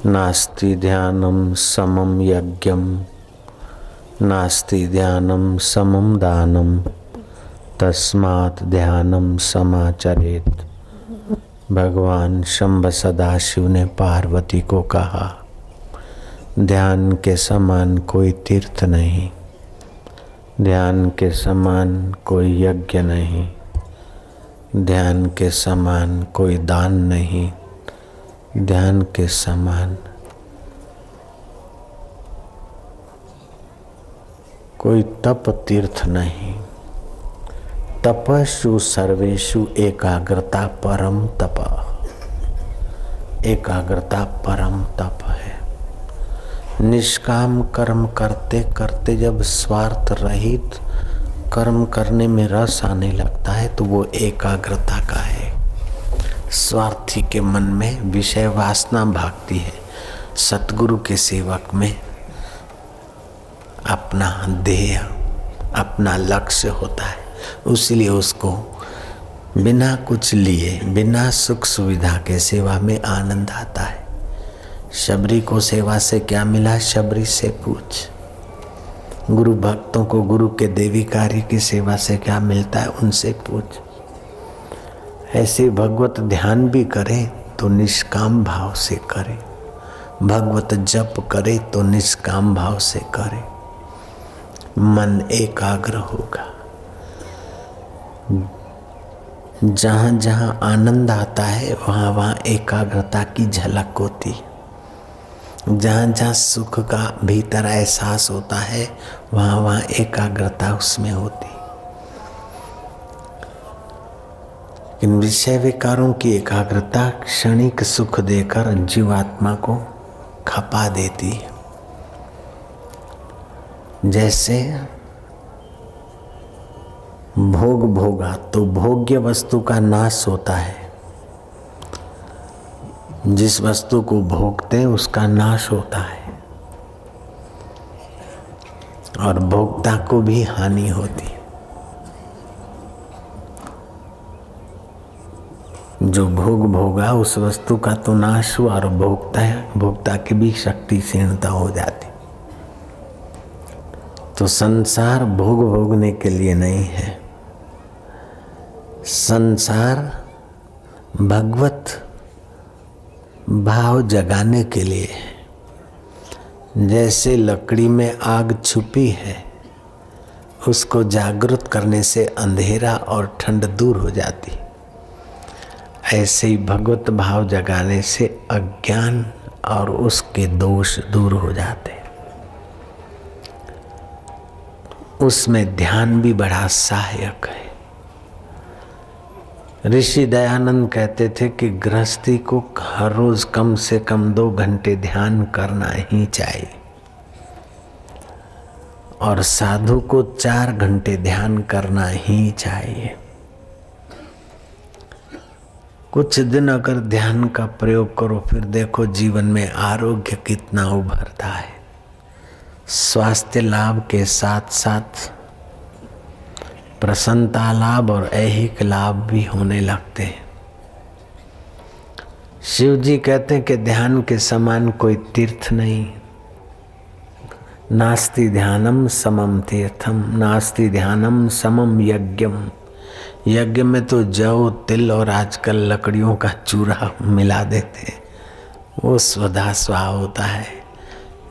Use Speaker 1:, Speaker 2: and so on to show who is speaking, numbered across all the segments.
Speaker 1: नास्ति ध्यानं समम यज्ञम, नास्ति ध्यानं समम दानम, तस्मात् ध्यानं समाचरेत। भगवान शंभ सदाशिव ने पार्वती को कहा, ध्यान के समान कोई तीर्थ नहीं, ध्यान के समान कोई यज्ञ नहीं, ध्यान के समान कोई दान नहीं, ध्यान के समान कोई तप तीर्थ नहीं। तपस्ु सर्वेषु एकाग्रता परम तप। एकाग्रता परम तप है। निष्काम कर्म करते करते जब स्वार्थ रहित कर्म करने में रस आने लगता है तो वो एकाग्रता का है। स्वार्थी के मन में विषय वासना भागती है। सतगुरु के सेवक में अपना ध्येय, अपना लक्ष्य होता है, उसलिए उसको बिना कुछ लिए, बिना सुख सुविधा के सेवा में आनंद आता है। शबरी को सेवा से क्या मिला, शबरी से पूछ। गुरु भक्तों को गुरु के देवी कार्य की सेवा से क्या मिलता है, उनसे पूछ। ऐसे भगवत ध्यान भी करे तो निष्काम भाव से करे, भगवत जप करे तो निष्काम भाव से करे, मन एकाग्र होगा। जहाँ जहाँ आनंद आता है वहाँ वहाँ एकाग्रता की झलक होती है। जहाँ जहाँ सुख का भीतर एहसास होता है वहाँ वहाँ एकाग्रता उसमें होती। इन विषय विकारों की एकाग्रता क्षणिक सुख देकर जीवात्मा को खपा देती है। जैसे भोग भोगा तो भोग्य वस्तु का नाश होता है, जिस वस्तु को भोगते हैं उसका नाश होता है और भोक्ता को भी हानि होती है। जो भोग भोगा उस वस्तु का तो नाश हुआ और भोक्ता की भी शक्ति क्षीणता हो जाती। तो संसार भोग भोगने के लिए नहीं है, संसार भगवत भाव जगाने के लिए है। जैसे लकड़ी में आग छुपी है, उसको जागृत करने से अंधेरा और ठंड दूर हो जाती, ऐसे ही भगवत भाव जगाने से अज्ञान और उसके दोष दूर हो जाते। उसमें ध्यान भी बड़ा सहायक है। ऋषि दयानंद कहते थे कि गृहस्थी को हर रोज कम से कम 2 घंटे ध्यान करना ही चाहिए और साधु को 4 घंटे ध्यान करना ही चाहिए। कुछ दिन अगर ध्यान का प्रयोग करो फिर देखो जीवन में आरोग्य कितना उभरता है। स्वास्थ्य लाभ के साथ साथ प्रसन्नता लाभ और ऐहिक लाभ भी होने लगते हैं। शिव जी कहते हैं कि ध्यान के समान कोई तीर्थ नहीं। नास्ति ध्यानम समम तीर्थम, नास्ति ध्यानम समम यज्ञम। यज्ञ में तो जौ तिल और आजकल लकड़ियों का चूरा मिला देते, वो स्वधा स्वा होता है।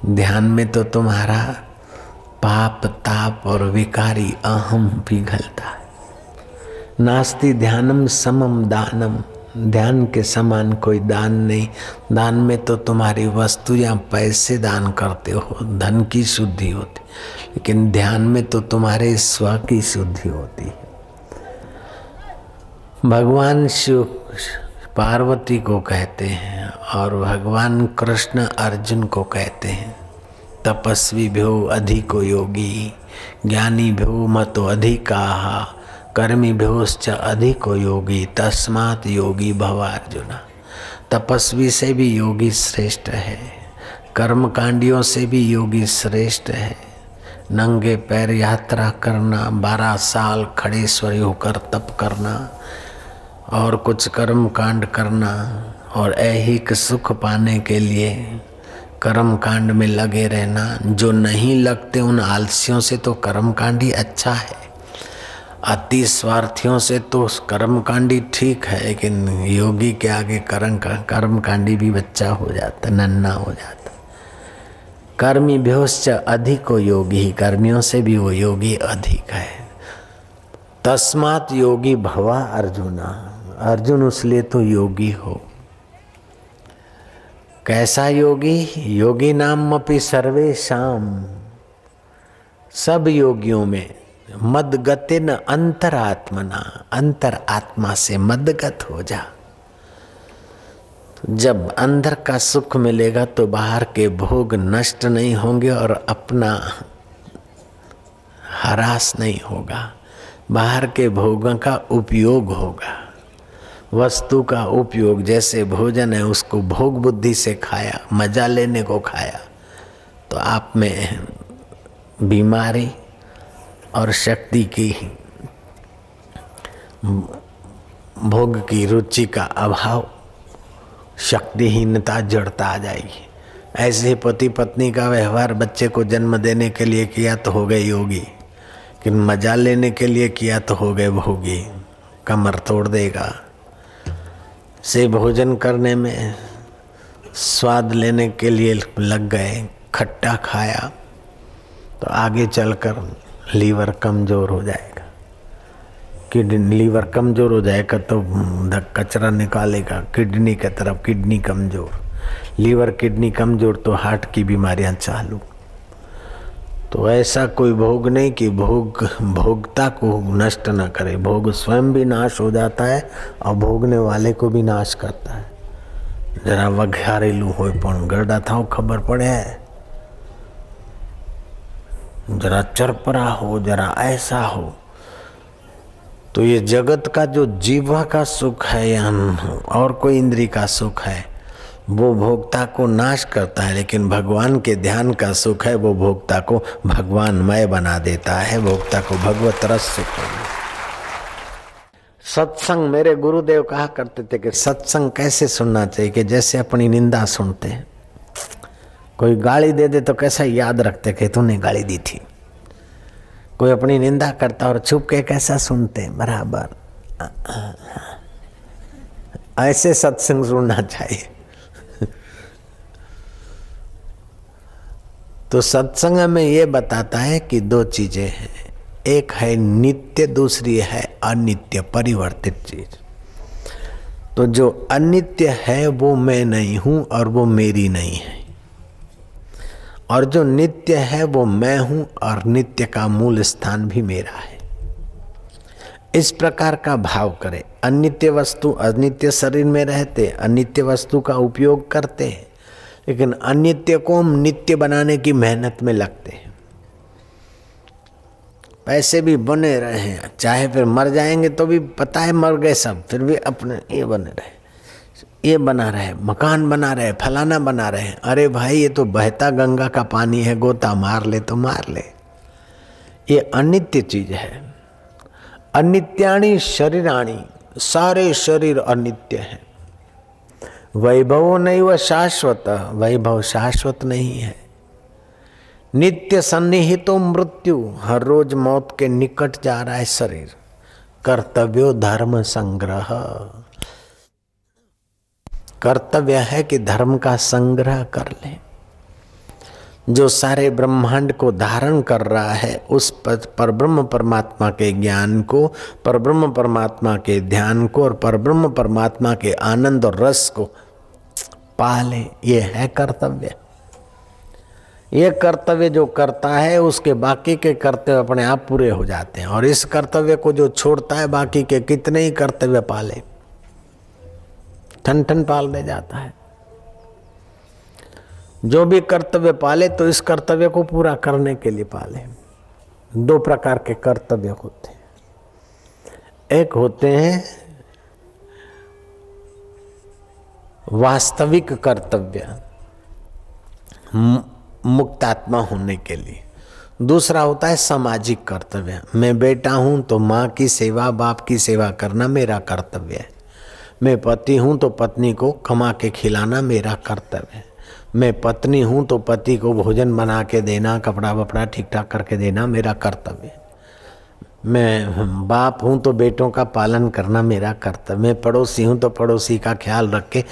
Speaker 1: ध्यान में तो तुम्हारा पाप ताप और विकारी अहम पिघलता है। नास्ति ध्यानम समम दानम, ध्यान के समान कोई दान नहीं। दान में तो तुम्हारी वस्तु या पैसे दान करते हो, धन की शुद्धि होती, लेकिन ध्यान में तो तुम्हारे स्व की शुद्धि होती है। भगवान शिव पार्वती को कहते हैं और भगवान कृष्ण अर्जुन को कहते हैं, तपस्वी भ्यो अधिको योगी, ज्ञानी भ्यो मतो अधिकाहा, कर्मी भ्योश्च अधिको योगी, तस्मात् योगी भव अर्जुन। तपस्वी से भी योगी श्रेष्ठ है, कर्मकांडियों से भी योगी श्रेष्ठ है। नंगे पैर यात्रा करना, 12 साल खड़ेश्वरी होकर तप करना और कुछ कर्म कांड करना और ऐहिक सुख पाने के लिए कर्म कांड में लगे रहना। जो नहीं लगते उन आलसियों से तो कर्म कांड ही अच्छा है, अति स्वार्थियों से तो कर्म कांडी ठीक है, लेकिन योगी के आगे कर्म कांडी भी बच्चा हो जाता, नन्हा हो जाता। कर्मी भ्योश्च अधिको योगी, कर्मियों से भी वो योगी अधिक है। तस्मात् योगी भवा अर्जुना, अर्जुन उसलिए तो योगी हो। कैसा योगी? योगी नाम अपि सर्वेषाम, सब योगियों में मदगतिन अंतरात्मना, अंतर आत्मा से मदगत हो जा। जब अंदर का सुख मिलेगा तो बाहर के भोग नष्ट नहीं होंगे और अपना हरास नहीं होगा। बाहर के भोगों का उपयोग होगा, वस्तु का उपयोग। जैसे भोजन है उसको भोग बुद्धि से खाया, मजा लेने को खाया, तो आप में बीमारी और शक्ति की, भोग की रुचि का अभाव, शक्तिहीनता, जड़ता आ जाएगी। ऐसे ही पति पत्नी का व्यवहार बच्चे को जन्म देने के लिए किया तो हो गए योगी, लेकिन मजा लेने के लिए किया तो हो गए भोगी, कमर तोड़ देगा। से भोजन करने में स्वाद लेने के लिए लग गए, खट्टा खाया तो आगे चलकर लीवर कमज़ोर हो जाएगा। किडनी, लीवर कमज़ोर हो जाएगा तो कचरा निकालेगा किडनी की तरफ, किडनी कमज़ोर, लीवर किडनी कमज़ोर तो हार्ट की बीमारियां चालू। तो ऐसा कोई भोग नहीं कि भोगता को नष्ट न करे। भोग स्वयं भी नाश हो जाता है और भोगने वाले को भी नाश करता है। जरा वघारेलू हो पण गरडा थाओ खबर पड़े है, जरा चरपरा हो, जरा ऐसा हो, तो ये जगत का जो जीवा का सुख है या और कोई इंद्री का सुख है वो भोक्ता को नाश करता है, लेकिन भगवान के ध्यान का सुख है वो भोक्ता को भगवानमय बना देता है, भोक्ता को भगवत रस सुख है। सत्संग, मेरे गुरुदेव कहा करते थे कि सत्संग कैसे सुनना चाहिए कि जैसे अपनी निंदा सुनते हैं। कोई गाली दे दे तो कैसा याद रखते कि तूने गाली दी थी। कोई अपनी निंदा करता और छुप के कैसा सुनते बराबर। ऐसे सत्संग सुनना चाहिए। तो सत्संग में ये बताता है कि दो चीजें हैं, एक है नित्य, दूसरी है अनित्य, परिवर्तित चीज। तो जो अनित्य है वो मैं नहीं हूं और वो मेरी नहीं है, और जो नित्य है वो मैं हूं और नित्य का मूल स्थान भी मेरा है। इस प्रकार का भाव करें। अनित्य वस्तु, अनित्य शरीर में रहते, अनित्य वस्तु का उपयोग करते हैं, लेकिन अनित्य को हम नित्य बनाने की मेहनत में लगते हैं। पैसे भी बने रहे हैं, चाहे फिर मर जाएंगे तो भी पता है मर गए सब, फिर भी अपने ये बने रहे, ये बना रहे, मकान बना रहे, फलाना बना रहे। अरे भाई ये तो बहता गंगा का पानी है, गोता मार ले तो मार ले। ये अनित्य चीज है। अनित्यानि शरीराणि, सारे शरीर अनित्य हैं। वैभव नहीं व शाश्वत, वैभव शाश्वत नहीं है। नित्य सन्निहितो मृत्यु, हर रोज मौत के निकट जा रहा है शरीर। कर्तव्यो धर्म संग्रह, कर्तव्य है कि धर्म का संग्रह कर ले। जो सारे ब्रह्मांड को धारण कर रहा है उस परब्रह्म परमात्मा के ज्ञान को, परब्रह्म परमात्मा के ध्यान को और परब्रह्म परमात्मा के आनंद और रस को पाले, ये है कर्तव्य। ये कर्तव्य जो करता है उसके बाकी के कर्तव्य अपने आप पूरे हो जाते हैं, और इस कर्तव्य को जो छोड़ता है बाकी के कितने ही कर्तव्य पाले, ठन ठन पाल दे जाता है। जो भी कर्तव्य पाले तो इस कर्तव्य को पूरा करने के लिए पाले। दो प्रकार के कर्तव्य होते हैं। एक होते हैं वास्तविक कर्तव्य, मुक्तात्मा होने के लिए। दूसरा होता है सामाजिक कर्तव्य। मैं बेटा हूं तो माँ की सेवा, बाप की सेवा करना मेरा कर्तव्य है। मैं पति हूँ तो पत्नी को कमा के खिलाना मेरा कर्तव्य है। मैं पत्नी हूँ तो पति को भोजन बना के देना, कपड़ा वपड़ा ठीक ठाक करके देना मेरा कर्तव्य है। मैं बाप हूँ तो बेटों का पालन करना मेरा कर्तव्य। मैं पड़ोसी हूँ तो पड़ोसी का ख्याल रख के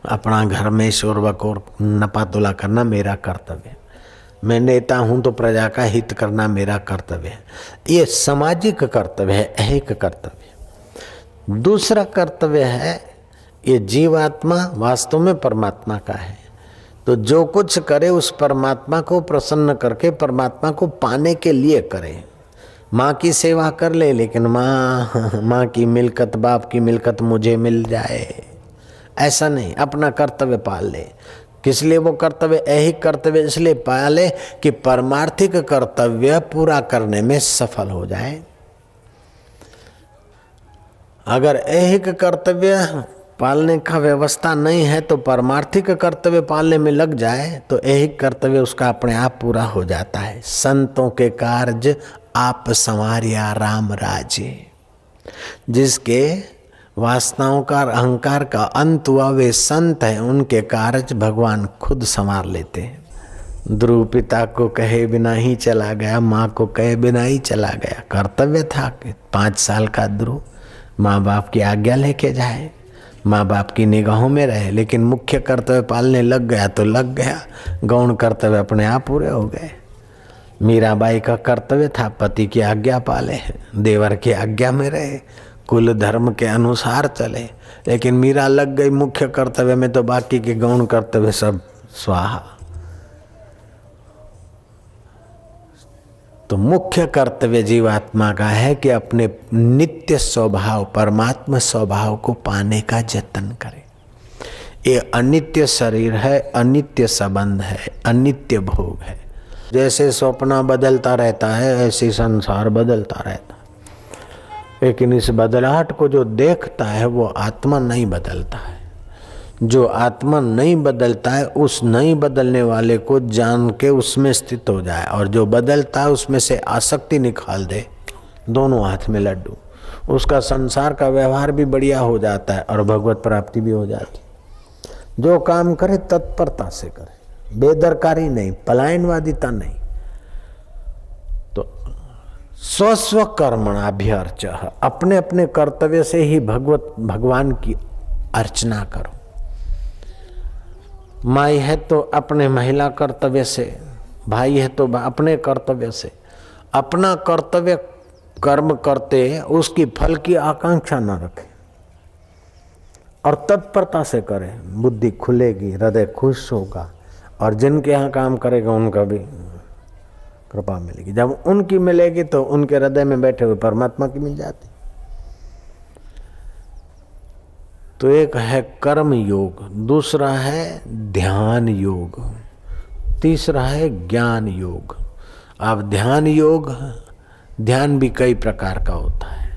Speaker 1: अपना घर में शोर बकोर नपा तुला करना मेरा कर्तव्य है। मैं नेता हूँ तो प्रजा का हित करना मेरा कर्तव्य है। ये सामाजिक कर्तव्य है, ऐहिक कर्तव्य। दूसरा कर्तव्य है, ये जीवात्मा वास्तव में परमात्मा का है, तो जो कुछ करे उस परमात्मा को प्रसन्न करके परमात्मा को पाने के लिए करे। माँ की सेवा कर ले, लेकिन माँ की मिल्कत, बाप की मिल्कत मुझे मिल जाए, ऐसा नहीं। अपना कर्तव्य पाल ले। किस लिए वो कर्तव्य, ऐहिक कर्तव्य इसलिए पाले कि परमार्थिक कर्तव्य पूरा करने में सफल हो जाए। अगर ऐहिक कर्तव्य पालने का व्यवस्था नहीं है तो परमार्थिक कर्तव्य पालने में लग जाए तो ऐहिक कर्तव्य उसका अपने आप पूरा हो जाता है। संतों के कार्य आप संवारिया राम राजे। जिसके वासनाओं का अहंकार का अंत हुआ वे संत हैं, उनके कार्य भगवान खुद संवार लेते हैं। ध्रुव पिता को कहे बिना ही चला गया, माँ को कहे बिना ही चला गया। कर्तव्य था कि 5 साल का ध्रुव माँ बाप की आज्ञा लेके जाए, माँ बाप की निगाहों में रहे, लेकिन मुख्य कर्तव्य पालने लग गया तो लग गया। गौण कर्तव्य अपने आप पूरे हो गए। मीराबाई का कर्तव्य था पति की आज्ञा पाले, देवर की आज्ञा में रहे, कुल धर्म के अनुसार चले, लेकिन मीरा लग गई मुख्य कर्तव्य में तो बाकी के गौण कर्तव्य सब स्वाहा। तो मुख्य कर्तव्य जीवात्मा का है कि अपने नित्य स्वभाव परमात्मा स्वभाव को पाने का जतन करे। ये अनित्य शरीर है, अनित्य संबंध है, अनित्य भोग है। जैसे स्वप्न बदलता रहता है ऐसे संसार बदलता रहता है, लेकिन इस बदलाहट को जो देखता है वो आत्मा नहीं बदलता है। जो आत्मा नहीं बदलता है उस नहीं बदलने वाले को जान के उसमें स्थित हो जाए, और जो बदलता है उसमें से आसक्ति निकाल दे, दोनों हाथ में लड्डू, उसका संसार का व्यवहार भी बढ़िया हो जाता है और भगवत प्राप्ति भी हो जाती। जो काम करे तत्परता से करे, बेदरकारी नहीं, पलायनवादिता नहीं। तो स्वस्व कर्मणाभ्यर्च, अपने अपने कर्तव्य से ही भगवान की अर्चना करो। माई है तो अपने महिला कर्तव्य से, भाई है तो अपने कर्तव्य से। अपना कर्तव्य कर्म करते उसकी फल की आकांक्षा न रखे और तत्परता से करे, बुद्धि खुलेगी, हृदय खुश होगा, और जिनके यहाँ काम करेगा उनका भी कृपा मिलेगी। जब उनकी मिलेगी तो उनके हृदय में बैठे हुए परमात्मा की मिल जाती। तो एक है कर्म योग, दूसरा है ध्यान योग, तीसरा है ज्ञान योग। अब ध्यान योग, ध्यान भी कई प्रकार का होता है।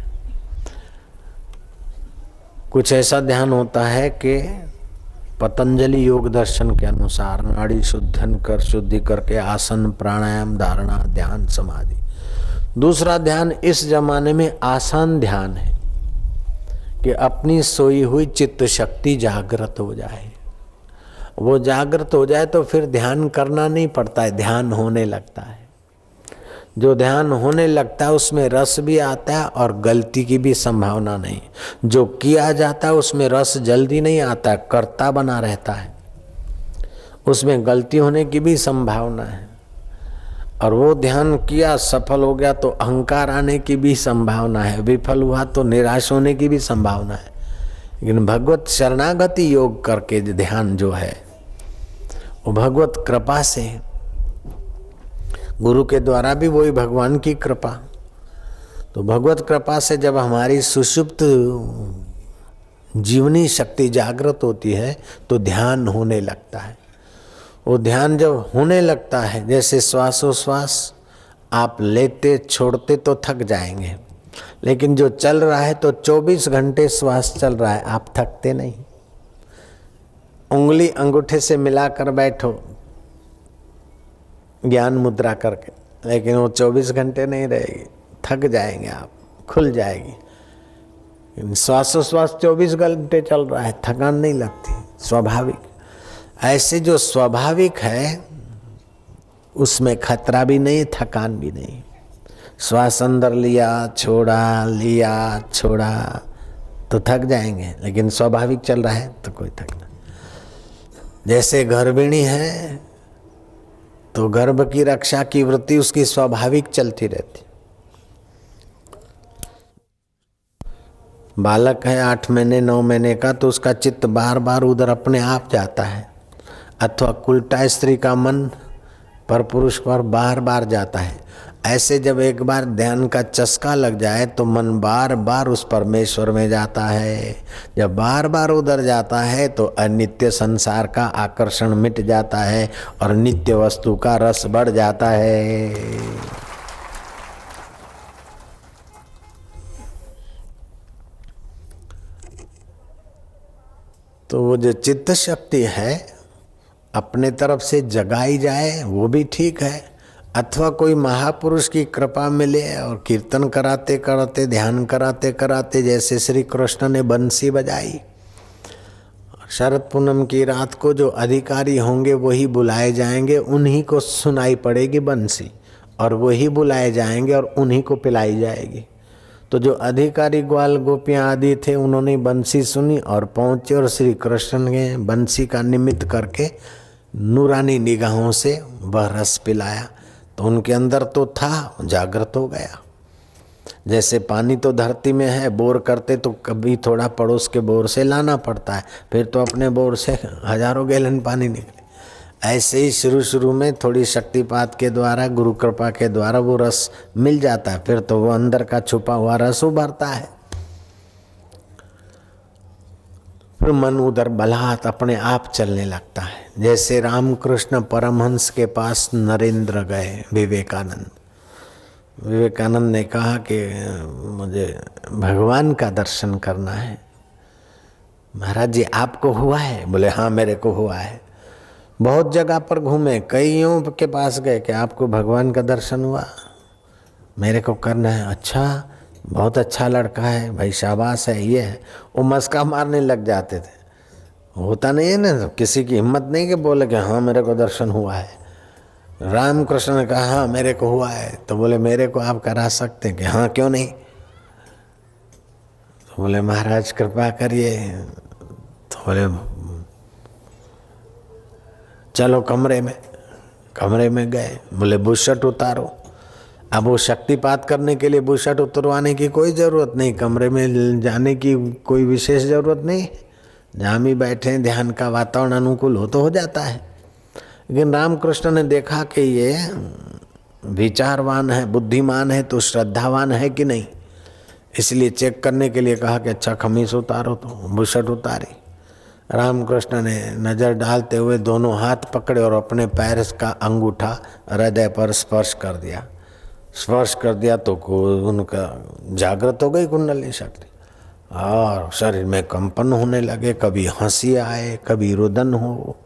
Speaker 1: कुछ ऐसा ध्यान होता है कि पतंजलि योग दर्शन के अनुसार नाड़ी शुद्धि करके आसन प्राणायाम धारणा ध्यान समाधि। दूसरा ध्यान इस जमाने में आसान ध्यान है कि अपनी सोई हुई चित्त शक्ति जागृत हो जाए। वो जागृत हो जाए तो फिर ध्यान करना नहीं पड़ता है, ध्यान होने लगता है। जो ध्यान होने लगता है उसमें रस भी आता है और गलती की भी संभावना नहीं। जो किया जाता है उसमें रस जल्दी नहीं आता है, कर्ता बना रहता है, उसमें गलती होने की भी संभावना है। और वो ध्यान किया सफल हो गया तो अहंकार आने की भी संभावना है, विफल हुआ तो निराश होने की भी संभावना है। लेकिन भगवत शरणागति योग करके ध्यान जो है वो भगवत कृपा से, गुरु के द्वारा भी वही भगवान की कृपा। तो भगवत कृपा से जब हमारी सुषुप्त जीवनी शक्ति जागृत होती है तो ध्यान होने लगता है। वो ध्यान जब होने लगता है, जैसे श्वासोश्वास आप लेते छोड़ते तो थक जाएंगे, लेकिन जो चल रहा है तो 24 घंटे श्वास चल रहा है, आप थकते नहीं। उंगली अंगूठे से मिलाकर बैठो ज्ञान मुद्रा करके, लेकिन वो 24 घंटे नहीं रहेगी, थक जाएंगे आप, खुल जाएगी। श्वासोश्वास 24 घंटे चल रहा है, थकान नहीं लगती, स्वाभाविक। ऐसे जो स्वाभाविक है उसमें खतरा भी नहीं, थकान भी नहीं। श्वास अंदर लिया छोड़ा तो थक जाएंगे, लेकिन स्वाभाविक चल रहा है तो कोई थकना। जैसे गर्भिणी है तो गर्भ की रक्षा की वृत्ति उसकी स्वाभाविक चलती रहती। बालक है 8 महीने 9 महीने का तो उसका चित्त बार बार उधर अपने आप जाता है, अथवा उल्टा स्त्री का मन पर पुरुष पर बार बार जाता है। ऐसे जब एक बार ध्यान का चस्का लग जाए तो मन बार बार उस परमेश्वर में जाता है। जब बार बार उधर जाता है तो अनित्य संसार का आकर्षण मिट जाता है और नित्य वस्तु का रस बढ़ जाता है। तो वो जो चित्त शक्ति है अपने तरफ से जगाई जाए वो भी ठीक है, अथवा कोई महापुरुष की कृपा मिले और कीर्तन कराते कराते ध्यान कराते कराते, जैसे श्री कृष्ण ने बंसी बजाई। शरद पूनम की रात को जो अधिकारी होंगे वही बुलाए जाएंगे, उन्हीं को सुनाई पड़ेगी बंसी और वही बुलाए जाएंगे और उन्हीं को पिलाई जाएगी। तो जो अधिकारी ग्वाल गोपियाँ आदि थे उन्होंने बंसी सुनी और पहुँचे और श्री कृष्ण ने बंसी का निमित्त करके नूरानी निगाहों से वह रस पिलाया। तो उनके अंदर तो था, जागृत हो गया। जैसे पानी तो धरती में है, बोर करते तो कभी थोड़ा पड़ोस के बोर से लाना पड़ता है, फिर तो अपने बोर से हजारों गैलन पानी निकले। ऐसे ही शुरू में थोड़ी शक्तिपात के द्वारा, गुरु कृपा के द्वारा वो रस मिल जाता है, फिर तो वो अंदर का छुपा हुआ रस उभरता है। फिर मन उधर बलात् अपने आप चलने लगता है। जैसे रामकृष्ण परमहंस के पास नरेंद्र गए, विवेकानंद ने कहा कि मुझे भगवान का दर्शन करना है। महाराज जी आपको हुआ है? बोले हाँ मेरे को हुआ है। बहुत जगह पर घूमे, कईयों के पास गए कि आपको भगवान का दर्शन हुआ? मेरे को करना है। अच्छा, बहुत अच्छा लड़का है भाई, शाबाश है, ये है। वो मस्का मारने लग जाते थे। होता नहीं है ना, तो किसी की हिम्मत नहीं कि बोले कि हाँ मेरे को दर्शन हुआ है। रामकृष्ण ने कहा हाँ मेरे को हुआ है। तो बोले मेरे को आप करा सकते हैं? कि हाँ क्यों नहीं। तो बोले महाराज कृपा करिए। तो बोले चलो कमरे में गए। बोले बुशर्ट उतारो। अब वो शक्तिपात करने के लिए बुशर्ट उतरवाने की कोई ज़रूरत नहीं, कमरे में जाने की कोई विशेष ज़रूरत नहीं। जहाँ भी बैठे ध्यान का वातावरण अनुकूल हो तो हो जाता है। लेकिन रामकृष्ण ने देखा कि ये विचारवान है, बुद्धिमान है, तो श्रद्धावान है कि नहीं, इसलिए चेक करने के लिए कहा कि अच्छा खमीस उतारो। तो बुशर्ट उतारी। रामकृष्ण ने नज़र डालते हुए दोनों हाथ पकड़े और अपने पैर का अंगूठा हृदय पर स्पर्श कर दिया तो उनका जागृत हो गई कुंडली शक्ति और शरीर में कंपन होने लगे। कभी हंसी आए, कभी रुदन हो।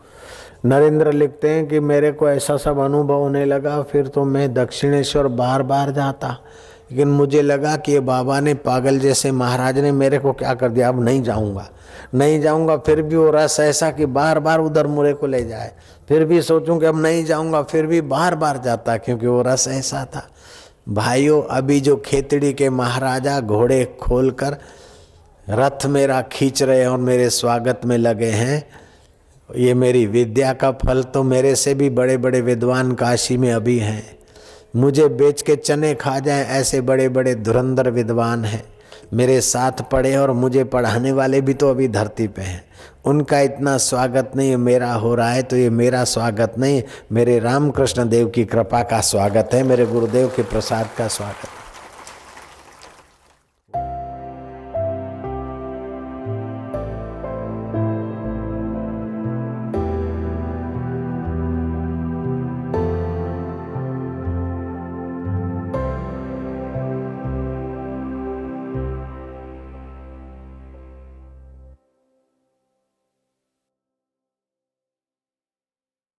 Speaker 1: नरेंद्र लिखते हैं कि मेरे को ऐसा सब अनुभव होने लगा, फिर तो मैं दक्षिणेश्वर बार बार जाता, लेकिन मुझे लगा कि ये बाबा ने, पागल जैसे महाराज ने मेरे को क्या कर दिया, अब नहीं जाऊंगा। फिर भी वो रस ऐसा कि बार बार उधर मुझे को ले जाए, फिर भी सोचूं कि अब नहीं जाऊंगा, फिर भी बार बार जाता, क्योंकि वो रस ऐसा था। भाइयों, अभी जो खेतड़ी के महाराजा घोड़े खोलकर रथ मेरा खींच रहे और मेरे स्वागत में लगे हैं, ये मेरी विद्या का फल तो मेरे से भी बड़े बड़े विद्वान काशी में अभी हैं। मुझे बेच के चने खा जाएं ऐसे बड़े बड़े धुरंधर विद्वान हैं मेरे साथ पढ़े, और मुझे पढ़ाने वाले भी तो अभी धरती पे हैं। उनका इतना स्वागत नहीं, मेरा हो रहा है, तो ये मेरा स्वागत नहीं, मेरे रामकृष्ण देव की कृपा का स्वागत है, मेरे गुरुदेव के प्रसाद का स्वागत है।